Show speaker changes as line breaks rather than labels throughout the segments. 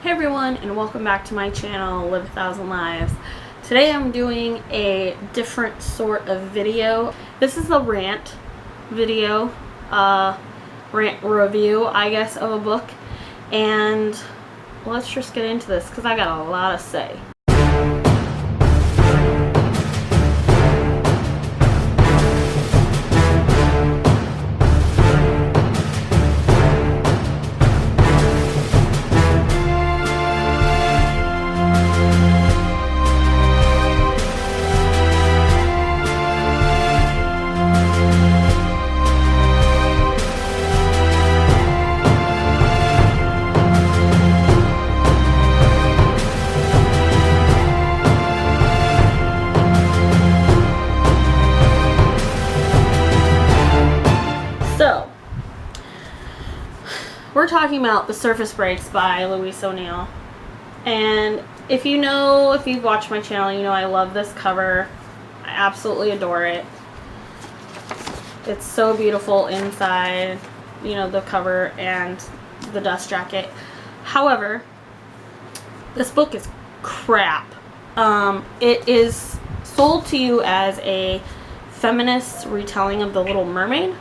Hey everyone, and welcome back to my channel, Live a Thousand Lives. Today I'm doing a different sort of video. This is the rant video, rant review, I guess, of a book. And let's just get into this because I got a lot to say. So, we're talking about The Surface Breaks by Louise O'Neill. And if you've watched my channel, you know I love this cover. I absolutely adore it. It's so beautiful inside, you know, the cover and the dust jacket. However, this book is crap. It is sold to you as a feminist retelling of The Little Mermaid.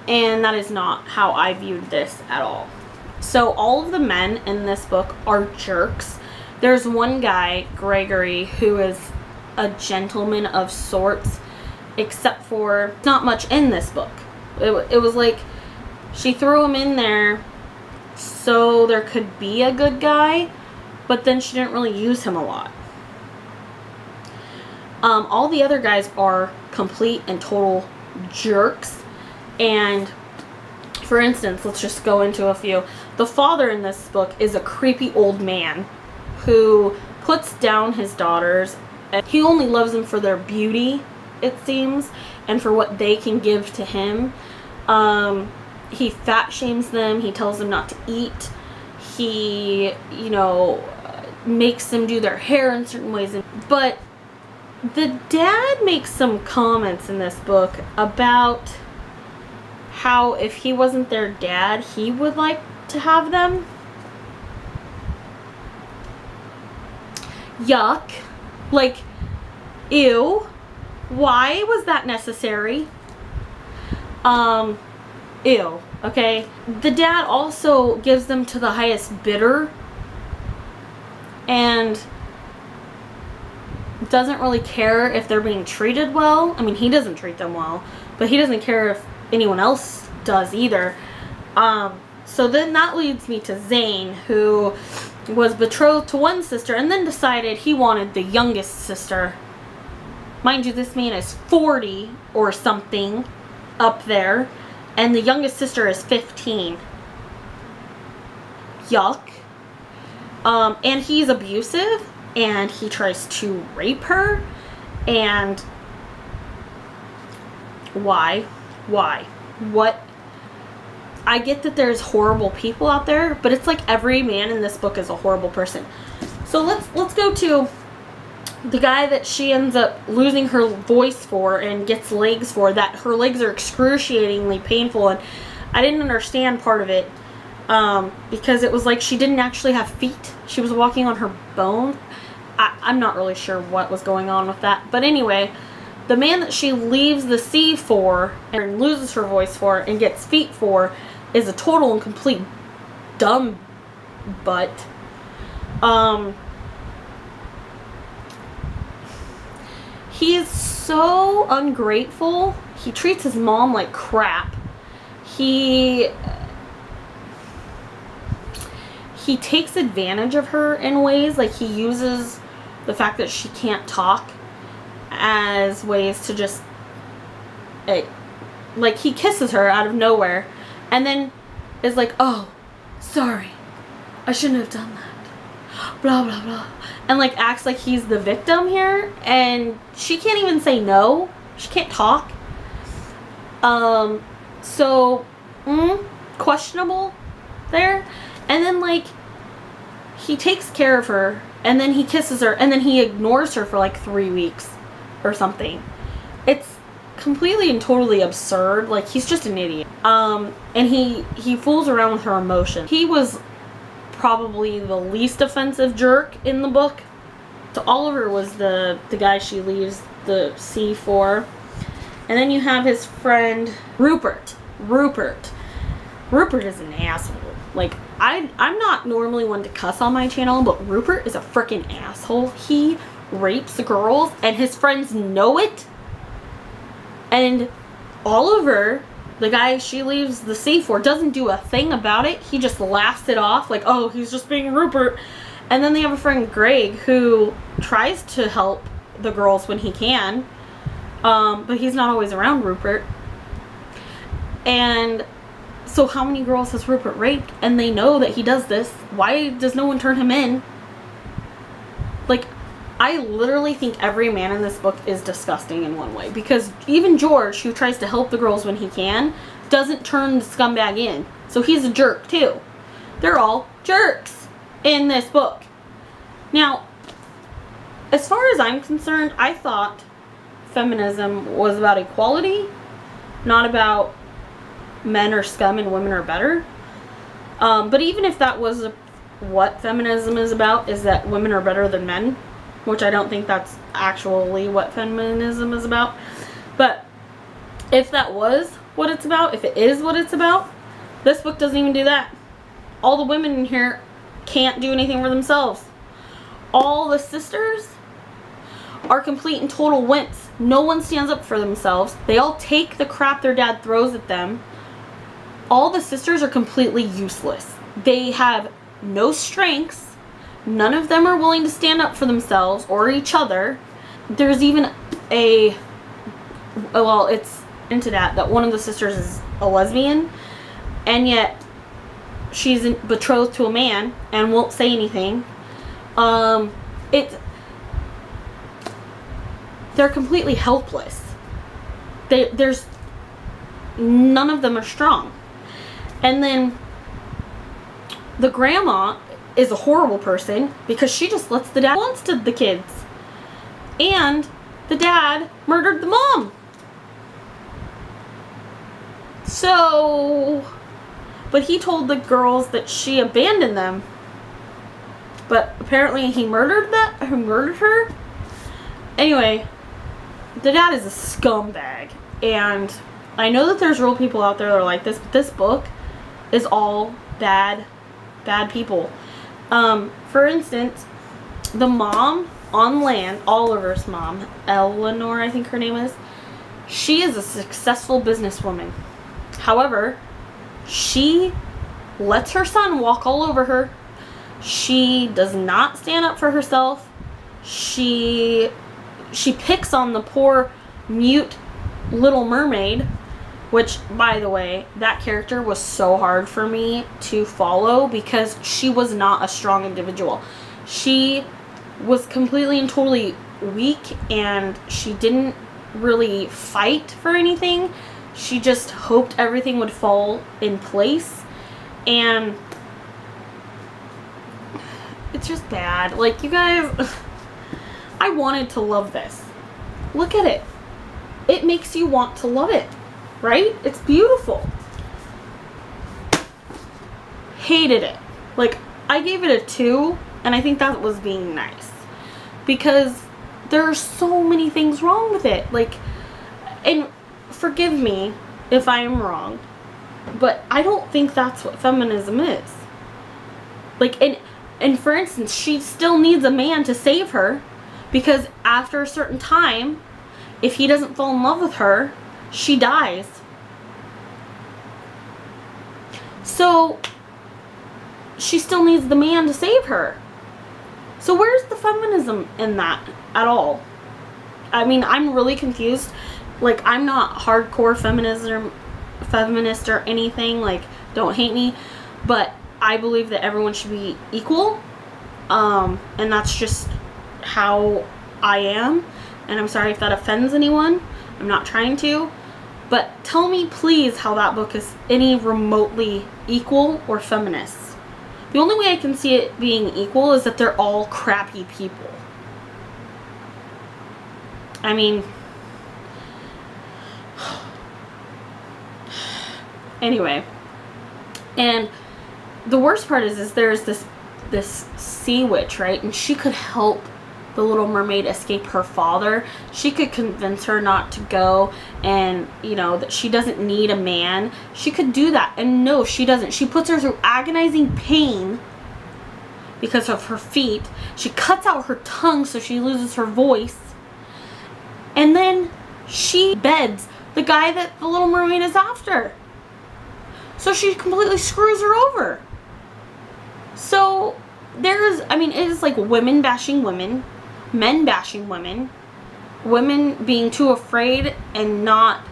And that is not how I viewed this at all. So all of the men in this book are jerks. There's one guy, Gregory, who is a gentleman of sorts, except for not much in this book. It was like she threw him in there so there could be a good guy, but then she didn't really use him a lot. All the other guys are complete and total jerks. And for instance, let's just go into a few. The father in this book is a creepy old man who puts down his daughters, and he only loves them for their beauty, it seems, and for what they can give to him. He fat shames them. He tells them not to eat. He, makes them do their hair in certain ways. But the dad makes some comments in this book about how if he wasn't their dad, he would like to have them. Yuck. Like, ew. Why was that necessary? Ew. Okay. The dad also gives them to the highest bidder and doesn't really care if they're being treated well. I mean, he doesn't treat them well, but he doesn't care if anyone else does either. So then that leads me to Zane, who was betrothed to one sister and then decided he wanted the youngest sister. Mind you, this man is 40 or something up there, and the youngest sister is 15. Yuck. And he's abusive, and he tries to rape her, and why? What? I get that there's horrible people out there, but it's like every man in this book is a horrible person. So let's go to the guy that she ends up losing her voice for and gets legs for, that her legs are excruciatingly painful, and I didn't understand part of it because it was like she didn't actually have feet. She was walking on her bone. I'm not really sure what was going on with that, but anyway, the man that she leaves the sea for and loses her voice for and gets feet for is a total and complete dumb butt. He is so ungrateful. He treats his mom like crap. He takes advantage of her in ways, like he uses the fact that she can't talk as ways to just, like, he kisses her out of nowhere and then is like, oh, sorry, I shouldn't have done that, blah blah blah, and like acts like he's the victim here, and she can't even say no. She can't talk. So questionable there. And then like he takes care of her, and then he kisses her, and then he ignores her for like 3 weeks or something. It's completely and totally absurd. Like, he's just an idiot. And he fools around with her emotions. He was probably the least offensive jerk in the book. So Oliver was the guy she leaves the sea for. And then you have his friend Rupert. Rupert is an asshole. Like, I'm not normally one to cuss on my channel, but Rupert is a freaking asshole. He rapes girls, and his friends know it. And Oliver, the guy she leaves the sea for, doesn't do a thing about it. He just laughs it off, like, oh, he's just being Rupert. And then they have a friend, Greg, who tries to help the girls when he can. But he's not always around Rupert. And so how many girls has Rupert raped? And they know that he does this. Why does no one turn him in? Like, I literally think every man in this book is disgusting in one way. Because even George, who tries to help the girls when he can, doesn't turn the scumbag in. So he's a jerk too. They're all jerks in this book. Now, as far as I'm concerned, I thought feminism was about equality, not about men are scum and women are better. But even if that was what feminism is about, is that women are better than men, which I don't think that's actually what feminism is about. But if that was what it's about, if it is what it's about, this book doesn't even do that. All the women in here can't do anything for themselves. All the sisters are complete and total wimps. No one stands up for themselves. They all take the crap their dad throws at them. All the sisters are completely useless. They have no strengths. None of them are willing to stand up for themselves or each other. There's even it's into that one of the sisters is a lesbian, and yet she's betrothed to a man and won't say anything. They're completely helpless. There's none of them are strong. And then the grandma is a horrible person because she just lets the dad wants to the kids. And the dad murdered the mom. So, but he told the girls that she abandoned them. But apparently he murdered her. Anyway, the dad is a scumbag. And I know that there's real people out there that are like this, but this book is all bad people. For instance, the mom on land, Oliver's mom, Eleanor, I think her name is, she is a successful businesswoman. However, she lets her son walk all over her. She does not stand up for herself. She picks on the poor, mute Little Mermaid, which, by the way, that character was so hard for me to follow because she was not a strong individual. She was completely and totally weak, and she didn't really fight for anything. She just hoped everything would fall in place, and it's just bad. Like, you guys, I wanted to love this. Look at it. It makes you want to love it, right? It's beautiful. Hated it. Like, I gave it a 2, and I think that was being nice. Because there are so many things wrong with it. Like, and forgive me if I'm wrong, but I don't think that's what feminism is. Like, and for instance, she still needs a man to save her, because after a certain time, if he doesn't fall in love with her, she dies. So she still needs the man to save her. So where's the feminism in that at all? I mean, I'm really confused. Like, I'm not hardcore feminist or anything. Like, don't hate me. But I believe that everyone should be equal. And that's just how I am. And I'm sorry if that offends anyone. I'm not trying to. But tell me, please, how that book is any remotely equal or feminist. The only way I can see it being equal is that they're all crappy people. I mean, anyway. And the worst part is there's this sea witch, right? And she could help the Little Mermaid escape her father. She could convince her not to go, and that she doesn't need a man. She could do that, and no, she doesn't. She puts her through agonizing pain because of her feet. She cuts out her tongue so she loses her voice, and then she beds the guy that the Little Mermaid is after. So she completely screws her over. So it is like women bashing women, men bashing women, women being too afraid and not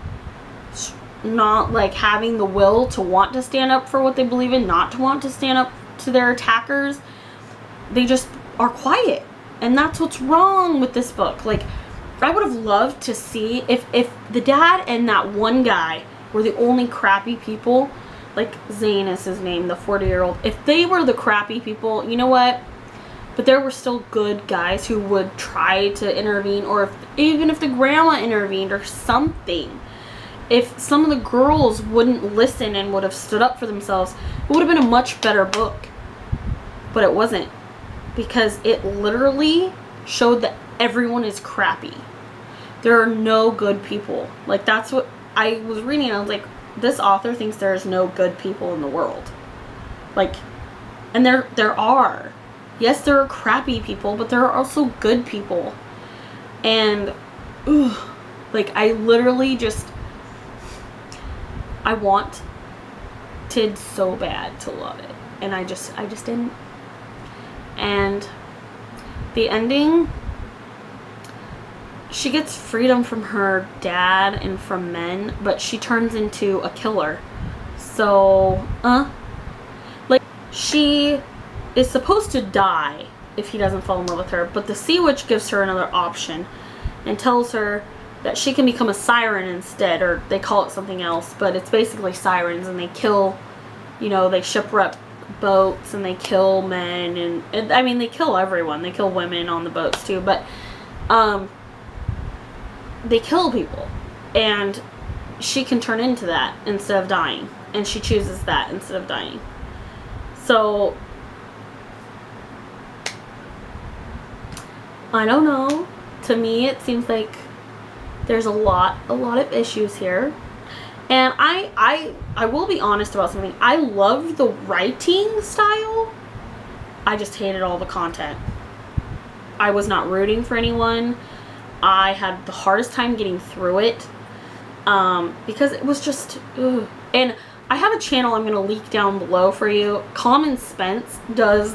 like having the will to want to stand up for what they believe in, not to want to stand up to their attackers. They just are quiet. And that's what's wrong with this book. Like, I would have loved to see if the dad and that one guy were the only crappy people, like Zane is his name, the 40-year-old. If they were the crappy people, you know what? But there were still good guys who would try to intervene, or even if the grandma intervened or something. If some of the girls wouldn't listen and would have stood up for themselves, it would have been a much better book. But it wasn't, because it literally showed that everyone is crappy. There are no good people. Like, that's what I was reading, and I was like, this author thinks there is no good people in the world. Like, and there are. Yes, there are crappy people, but there are also good people. And, like, I literally just, I wanted so bad to love it. And I just didn't. And the ending, she gets freedom from her dad and from men, but she turns into a killer. So, like, she is supposed to die if he doesn't fall in love with her, but the Sea Witch gives her another option and tells her that she can become a siren instead, or they call it something else, but it's basically sirens, and they kill, they shipwreck boats, and they kill men, and I mean, they kill everyone. They kill women on the boats too, but they kill people, and she can turn into that instead of dying, and she chooses that instead of dying. So I don't know. To me, it seems like there's a lot of issues here. And I will be honest about something. I loved the writing style. I just hated all the content. I was not rooting for anyone. I had the hardest time getting through it. Because it was just, ugh. And I have a channel I'm going to link down below for you. Common Spence does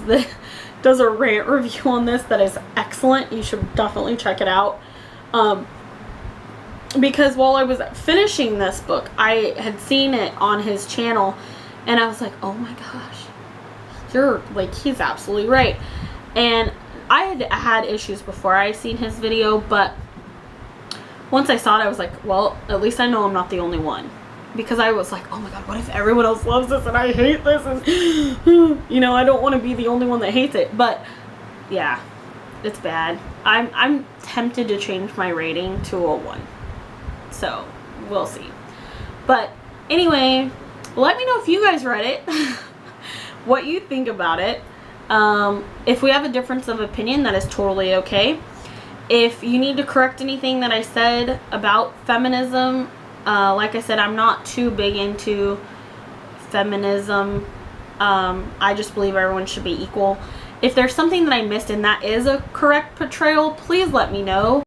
a rant review on this that is excellent. You should definitely check it out. Because while I was finishing this book, I had seen it on his channel, and I was like, oh my gosh, he's absolutely right. And I had issues before I seen his video, but once I saw it, I was like, well, at least I know I'm not the only one. Because I was like, oh my god, what if everyone else loves this and I hate this? And, I don't want to be the only one that hates it. But, yeah, it's bad. I'm tempted to change my rating to a 1. So, we'll see. But, anyway, let me know if you guys read it. What you think about it. If we have a difference of opinion, that is totally okay. If you need to correct anything that I said about feminism, like I said, I'm not too big into feminism. I just believe everyone should be equal. If there's something that I missed and that is a correct portrayal, please let me know.